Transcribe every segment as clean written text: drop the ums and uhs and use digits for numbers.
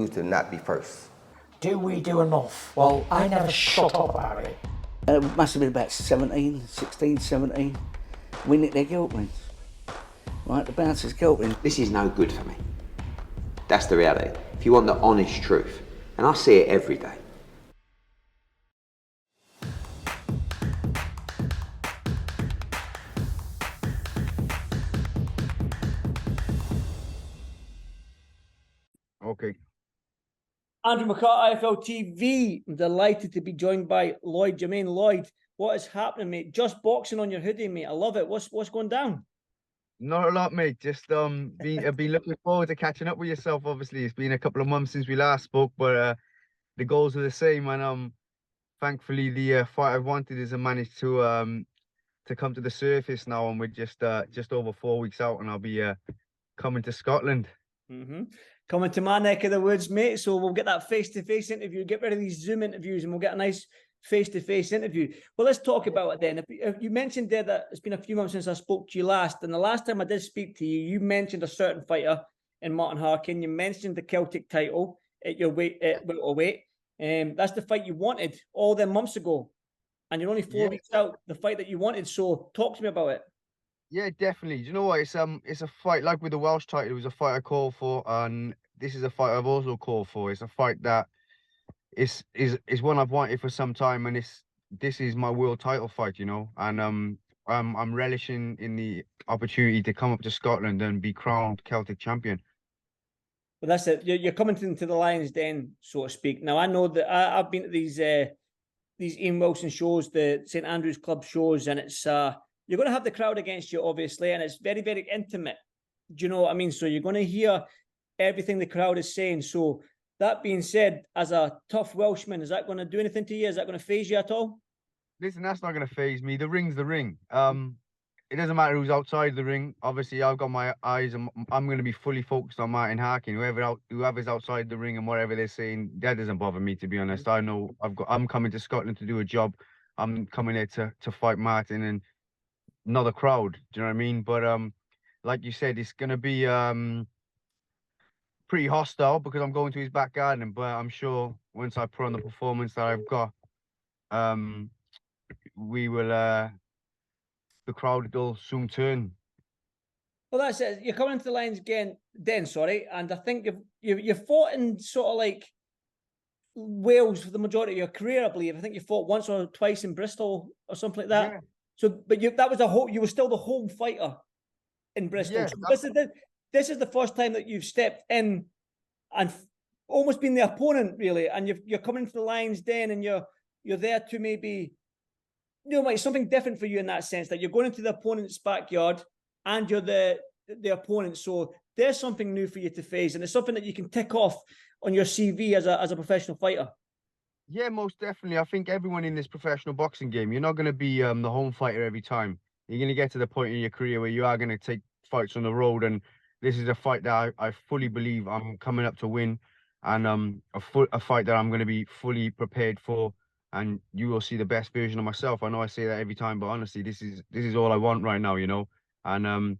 continue to not be first? Do we do enough? Well, I never shut up about it. It must have been about 16, 17. We nicked their guilt rings. Right, the bouncer's guilt ring. This is no good for me. That's the reality. If you want the honest truth, and I see it every day. Okay. Andrew McCART, IFL TV. I'm delighted to be joined by Lloyd, Germain. Lloyd, what is happening, mate? Just boxing on your hoodie, mate. I love it. What's going down? Not a lot, mate. Just been looking forward to catching up with yourself. Obviously, it's been a couple of months since we last spoke, but the goals are the same. And thankfully, the fight I wanted has managed to come to the surface now, and we're just over 4 weeks out, and I'll be coming to Scotland. Coming to my neck of the woods, mate. So we'll get that face-to-face interview. Get rid of these Zoom interviews, and we'll get a nice face-to-face interview. Well, let's talk about it then. If you mentioned there that it's been a few months since I spoke to you last, and the last time I did speak to you, you mentioned a certain fighter in Martin Harkin. You mentioned the Celtic title at your weight, that's the fight you wanted all them months ago, and you're only 4 weeks out. The fight that you wanted. So talk to me about it. Yeah, definitely. Do you know what? It's a fight like with the Welsh title. It was a fight I called for, and this is a fight I've also called for. It's a fight that is one I've wanted for some time, and this is my world title fight, you know. And I'm relishing in the opportunity to come up to Scotland and be crowned Celtic champion. Well, that's it. You're coming into the Lions Den, so to speak. Now I know that I've been to these Ian Wilson shows, the St Andrews Club shows, and it's you're going to have the crowd against you, obviously, and it's very, very intimate. Do you know what I mean? So you're going to hear everything the crowd is saying. So that being said, as a tough Welshman, is that going to do anything to you? Is that going to faze you at all? Listen, that's not going to faze me. The ring's the ring. It doesn't matter who's outside the ring. Obviously, I've got my eyes, and I'm going to be fully focused on Martin Harkin. Whoever's outside the ring and whatever they're saying, that doesn't bother me, to be honest. I know I'm coming to Scotland to do a job. I'm coming here to fight Martin and not a crowd. Do you know what I mean? But like you said, it's going to be pretty hostile because I'm going to his back garden. But I'm sure once I put on the performance that I've got, we will. The crowd will soon turn. Well, that's it. You're coming into the Lions Den, and I think you've fought in sort of like Wales for the majority of your career, I believe. I think you fought once or twice in Bristol or something like that. Yeah. So, but that was you were still the home fighter in Bristol. Yeah, so this is the first time that you've stepped in and almost been the opponent, really, and you're coming into the Lions Den, and you're there to maybe. Like something different for you in that sense, that you're going into the opponent's backyard and you're the opponent. So there's something new for you to face, and it's something that you can tick off on your CV as a professional fighter. Yeah, most definitely. I think everyone in this professional boxing game, you're not going to be the home fighter every time. You're going to get to the point in your career where you are going to take fights on the road, and this is a fight that I fully believe I'm coming up to win, and a fight that I'm going to be fully prepared for. And you will see the best version of myself. I know I say that every time, but honestly, this is all I want right now, you know. And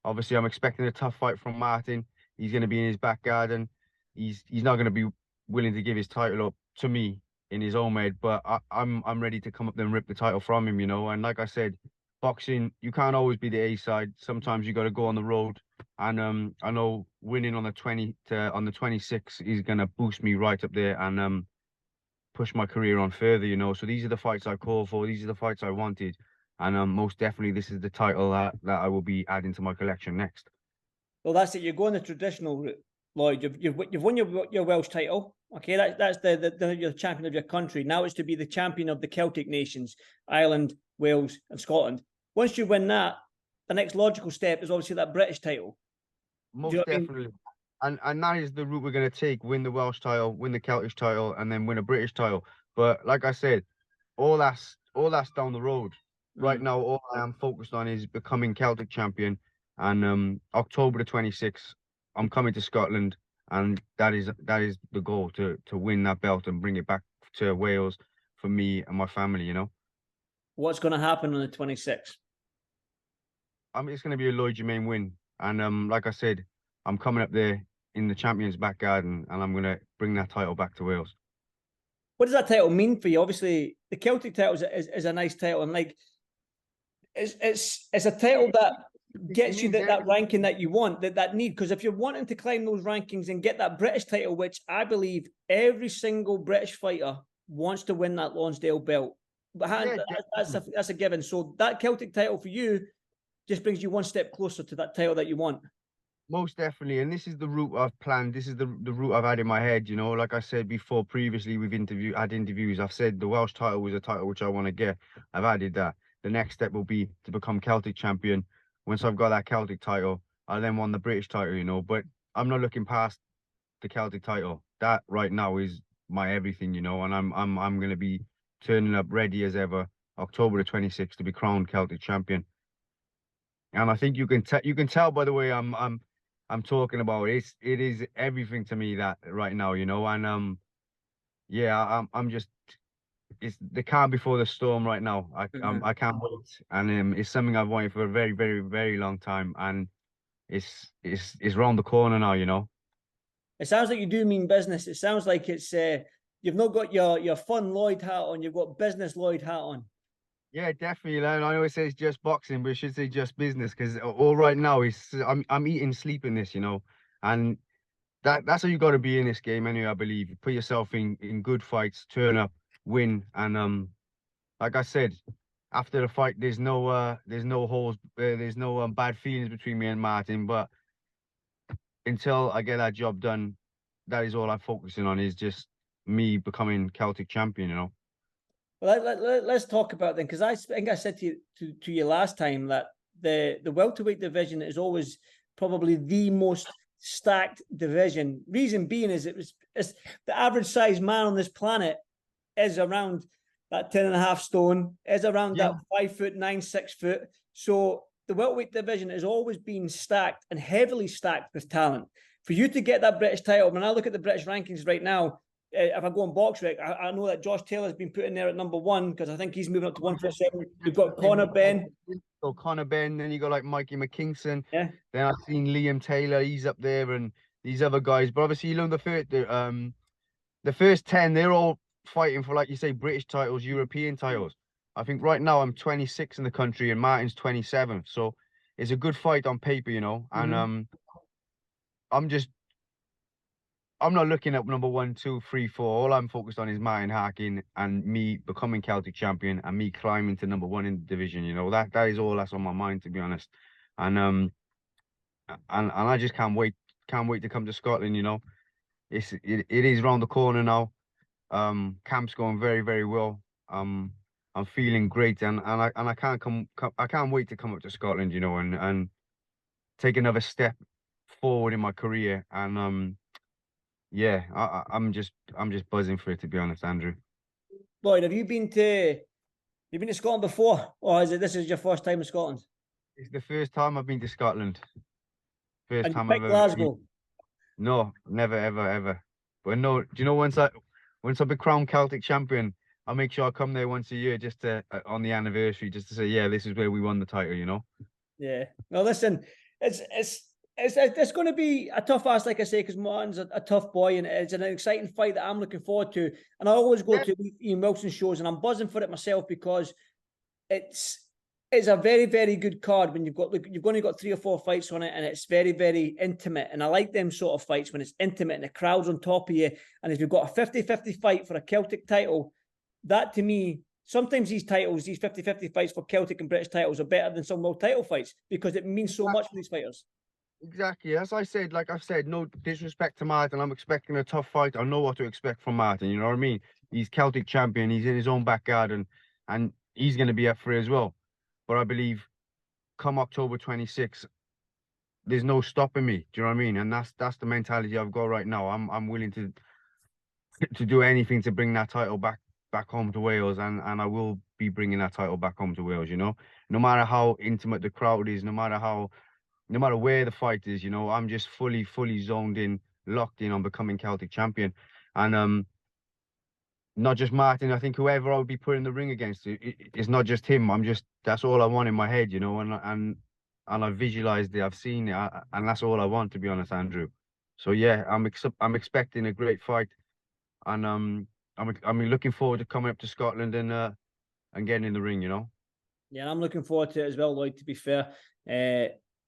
obviously, I'm expecting a tough fight from Martin. He's going to be in his back garden. He's not going to be willing to give his title up to me in his own head. But I'm ready to come up there and rip the title from him, you know. And like I said, boxing, you can't always be the A side. Sometimes you got to go on the road. And I know winning on the 26th is going to boost me right up there and push my career on further, you know. So these are the fights I called for. These are the fights I wanted, and most definitely this is the title that I will be adding to my collection next. Well, that's it. You're going the traditional route, Lloyd. You've won your Welsh title. Okay, that's you're the champion of your country. Now it's to be the champion of the Celtic nations, Ireland, Wales, and Scotland. Once you win that, the next logical step is obviously that British title. Most definitely. And that is the route we're going to take: win the Welsh title, win the Celtic title, and then win a British title. But like I said, all that's down the road. Right now, all I am focused on is becoming Celtic champion. And October the 26th, I'm coming to Scotland, and that is the goal, to win that belt and bring it back to Wales for me and my family. You know. What's going to happen on the 26th? It's going to be a Lloyd Germain win, and like I said, I'm coming up there in the champion's back garden, and I'm gonna bring that title back to Wales. What does that title mean for you? Obviously, the Celtic title is a nice title, and like it's a title that gets you that ranking that you want, that need. Because if you're wanting to climb those rankings and get that British title, which I believe every single British fighter wants to win that Lonsdale belt, but that's a given. So that Celtic title for you just brings you one step closer to that title that you want. Most definitely, and this is the route I've planned. This is the route I've had in my head. You know, like I said before, previously we've had interviews. I've said the Welsh title was a title which I want to get. I've added that. The next step will be to become Celtic champion. Once I've got that Celtic title, I then want the British title. You know, but I'm not looking past the Celtic title. That right now is my everything. You know, and I'm gonna be turning up ready as ever, October the 26th, to be crowned Celtic champion. And I think you can tell by the way I'm talking about it. It is everything to me that right now, you know, and yeah, I'm just, it's the calm before the storm right now. I can't wait, and it's something I've wanted for a very, very, very long time, and it's round the corner now, you know. It sounds like you do mean business. It sounds like it's you've not got your fun Lloyd hat on, you've got business Lloyd hat on. Yeah, definitely. I always say it's just boxing, but I should say just business, because all right now is I'm eating, sleeping this, you know, and that's how you got to be in this game anyway. I believe you put yourself in good fights, turn up, win, and like I said, after the fight, there's no holes, there's no bad feelings between me and Martin. But until I get that job done, that is all I'm focusing on, is just me becoming Celtic champion, you know. Well, let's talk about then, because I think I said to you last time that the welterweight division is always probably the most stacked division. Reason being is it's the average size man on this planet is around that 10.5 stone, is around that 5'9", 6 foot. So the welterweight division has always been stacked and heavily stacked with talent. For you to get that British title, when I look at the British rankings right now, if I go on BoxRec, I know that Josh Taylor's been put in there at number 1 because I think he's moving up to 147. You've got Conor Benn. So Conor Benn, then you got like Mikey McKinson. Yeah. Then I've seen Liam Taylor, he's up there, and these other guys. But obviously, you know, the first 10, they're all fighting for, like you say, British titles, European titles. I think right now I'm 26 in the country and Martin's 27. So it's a good fight on paper, you know. And I'm not looking at number 1, 2, 3, 4. All I'm focused on is Martin Harkin and me becoming Celtic champion and me climbing to number 1 in the division. You know, that is all that's on my mind, to be honest. And I just can't wait to come to Scotland. You know, it is round the corner now. Camp's going very, very well. I'm feeling great, and I can't wait to come up to Scotland. You know, and take another step forward in my career. And yeah, I'm just buzzing for it, to be honest, Andrew. Lloyd, have you been to Scotland before, or this is your first time in Scotland? It's the first time I've been to Scotland. First and time you I've ever Glasgow. No, never, ever, ever. But no, do you know, once I be crowned Celtic champion, I'll make sure I come there once a year, just to on the anniversary, just to say, yeah, this is where we won the title, you know. Yeah. No, listen, it's going to be a tough ask, like I say, because Martin's a tough boy, and it's an exciting fight that I'm looking forward to. And I always go to Ian Wilson shows, and I'm buzzing for it myself, because it's a very, very good card when you've only got 3 or 4 fights on it, and it's very, very intimate. And I like them sort of fights when it's intimate and the crowd's on top of you. And if you've got a 50-50 fight for a Celtic title, that to me, sometimes these 50-50 fights for Celtic and British titles are better than some world title fights, because it means so much for these fighters. Exactly. As I said, like I've said, no disrespect to Martin. I'm expecting a tough fight. I know what to expect from Martin. You know what I mean? He's Celtic champion. He's in his own back garden, and he's going to be up for it as well. But I believe come October 26th, there's no stopping me. Do you know what I mean? And that's the mentality I've got right now. I'm willing to do anything to bring that title back home to Wales, and I will be bringing that title back home to Wales. You know, no matter how intimate the crowd is, no matter where the fight is, you know, I'm just fully zoned in, locked in on becoming Celtic champion. And not just Martin, I think whoever I would be putting the ring against, it's not just him. That's all I want in my head, you know, and I visualized it, I've seen it, and that's all I want, to be honest, Andrew. So yeah, I'm expecting a great fight, and I'm looking forward to coming up to Scotland and getting in the ring. You know. Yeah, I'm looking forward to it as well, Lloyd, to be fair.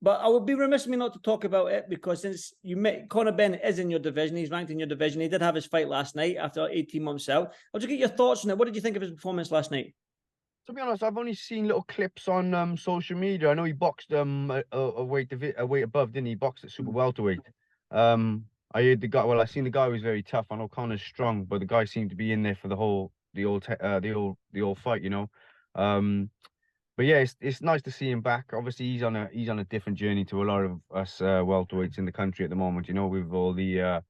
But I would be remiss of me not to talk about it, because since you met Conor Benn is in your division, he's ranked in your division. He did have his fight last night after 18 months out. I'll just get your thoughts on it. What did you think of his performance last night? To be honest, I've only seen little clips on social media. I know he boxed a weight above, didn't he? He boxed at super welterweight. I heard the guy. Well, I seen the guy was very tough. I know Conor's strong, but the guy seemed to be in there for the old fight, you know. But yeah, it's nice to see him back. Obviously, he's on a different journey to a lot of us welterweights in the country at the moment. You know, with all the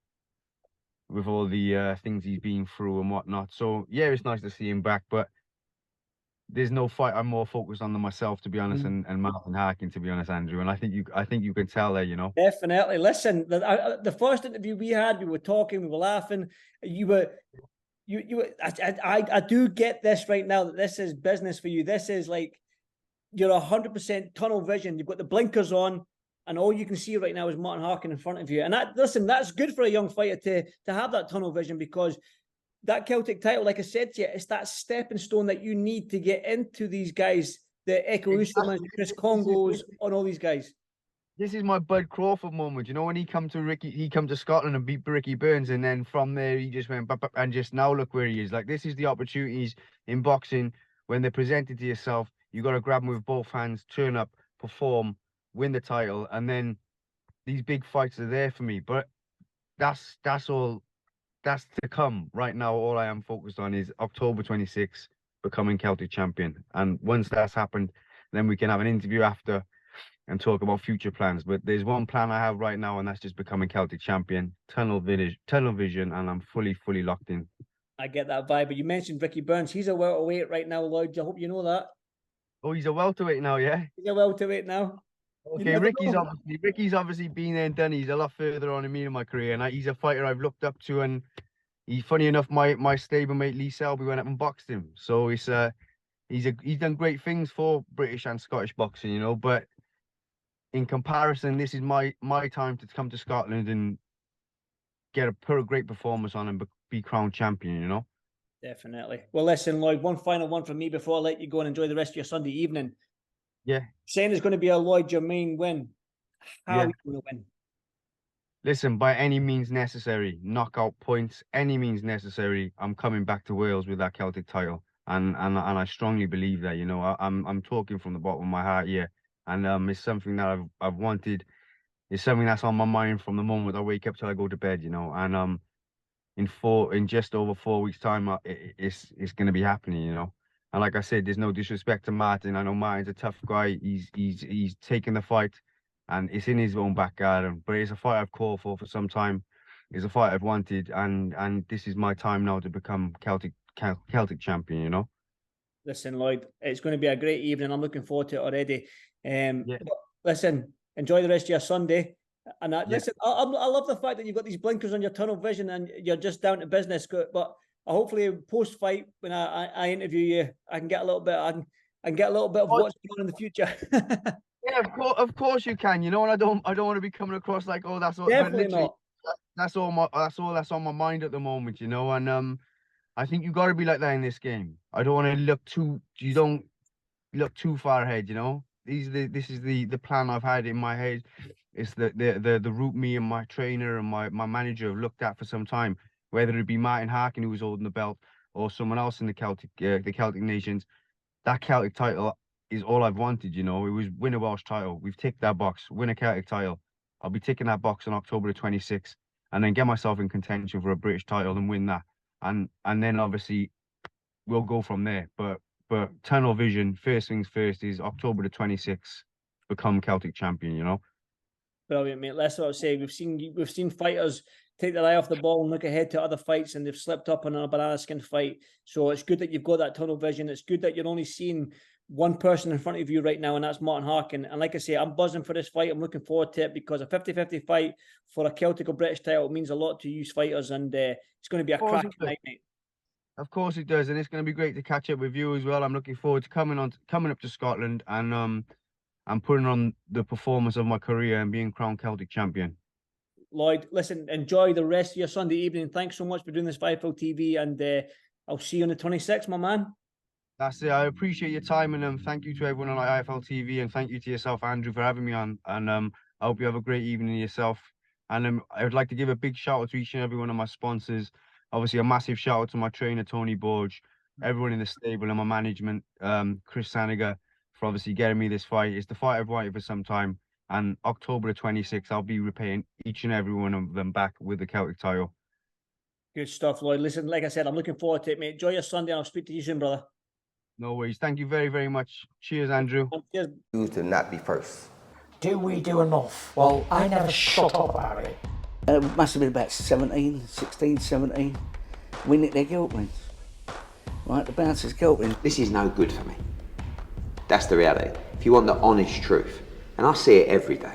things he's been through and whatnot. So yeah, it's nice to see him back. But there's no fight I'm more focused on than myself, to be honest, and Martin Harkin, to be honest, Andrew. And I think you can tell there, you know. Definitely. Listen, the first interview we had, we were talking, we were laughing. I do get this right now, that this is business for you. This is like, you're 100% tunnel vision. You've got the blinkers on, and all you can see right now is Martin Harkin in front of you. And that's good for a young fighter to have that tunnel vision, because that Celtic title, like I said to you, it's that stepping stone that you need to get into these guys, the Eko Usmans, Chris Congos, and all these guys. This is my Bud Crawford moment. You know, when he come to Scotland and beat Ricky Burns, and then from there he just went and just now look where he is. Like, this is the opportunities in boxing when they're presented to yourself. You got to grab them with both hands, turn up, perform, win the title, and then these big fights are there for me. But that's all. That's to come. Right now, all I am focused on is October 26th, becoming Celtic champion. And once that's happened, then we can have an interview after and talk about future plans. But there's one plan I have right now, and that's just becoming Celtic champion. Tunnel vision, and I'm fully locked in. I get that vibe. But you mentioned Ricky Burns. He's a welterweight right now, Lloyd. I hope you know that. Oh, he's a welterweight now, yeah? He's a welterweight now. Okay, Ricky's obviously been there and done. He's a lot further on in me in my career, and he's a fighter I've looked up to. And he's, funny enough, my stablemate Lee Selby went up and boxed him. So he's done great things for British and Scottish boxing, you know. But in comparison, this is my time to come to Scotland and put a great performance on and be crowned champion, you know. Definitely. Well, listen, Lloyd, one final one from me before I let you go and enjoy the rest of your Sunday evening. Yeah. Saying it's going to be a Lloyd Germain win. How are you going to win? Listen, by any means necessary, knockout points, any means necessary. I'm coming back to Wales with that Celtic title, and I strongly believe that. You know, I'm talking from the bottom of my heart here, and it's something that I've wanted. It's something that's on my mind from the moment I wake up till I go to bed. You know, and in just over 4 weeks' time, it's going to be happening. You know. And like I said, there's no disrespect to Martin. I know Martin's a tough guy. He's taken the fight, and it's in his own back garden. But it's a fight I've called for some time. It's a fight I've wanted, and this is my time now to become Celtic champion. You know. Listen, Lloyd, it's going to be a great evening. I'm looking forward to it already. Yeah. Listen, enjoy the rest of your Sunday. And listen, I love the fact that you've got these blinkers on your tunnel vision and you're just down to business. But hopefully post fight, when I interview you, I can get a little bit. I can get a little bit of what's going on in the future. Yeah, of course you can. You know, and I don't want to be coming across like, oh, that's all. Definitely not. That's that's on my mind at the moment. You know, and I think you got to be like that in this game. I don't want to look too. You don't look too far ahead. You know, this is the plan I've had in my head. It's the route me and my trainer and my manager have looked at for some time. Whether it be Martin Harkin, who was holding the belt, or someone else in the Celtic nations, that Celtic title is all I've wanted. You know, it was win a Welsh title. We've ticked that box. Win a Celtic title. I'll be ticking that box on October the 26th, and then get myself in contention for a British title and win that. And then obviously we'll go from there. But tunnel vision, first things first, is October the 26th, become Celtic champion. You know. Brilliant, mate. That's what I was saying. We've seen fighters take their eye off the ball and look ahead to other fights, and they've slipped up on a banana skin fight. So it's good that you've got that tunnel vision. It's good that you're only seeing one person in front of you right now, and that's Martin Harkin. And like I say, I'm buzzing for this fight. I'm looking forward to it, because a 50-50 fight for a Celtic or British title means a lot to you fighters, and it's going to be a cracking night, mate. Of course it does, and it's going to be great to catch up with you as well. I'm looking forward to coming up to Scotland and putting on the performance of my career and being crowned Celtic champion. Lloyd. Listen, enjoy the rest of your Sunday evening. Thanks so much for doing this Firefield TV, and I'll see you on the 26th, my man. That's it. I appreciate your time, and thank you to everyone on IFL TV, and thank you to yourself, Andrew, for having me on. And I hope you have a great evening yourself. And I would like to give a big shout out to each and every one of my sponsors. Obviously, a massive shout out to my trainer Tony Borge, everyone in the stable, and my management, Chris Saniger, for obviously getting me this fight. It's the fight I've wanted for some time. And October 26th, I'll be repaying each and every one of them back with the Celtic title. Good stuff, Lloyd. Listen, like I said, I'm looking forward to it, mate. Enjoy your Sunday, and I'll speak to you soon, brother. No worries. Thank you very, very much. Cheers, Andrew. Cheers. You to not be first. Do we do enough? Well, I never shut up about it. It must have been about 16, 17. We nicked their guilt rings. Right, the bouncer's guilt rings. This is no good for me. That's the reality. If you want the honest truth, and I see it every day.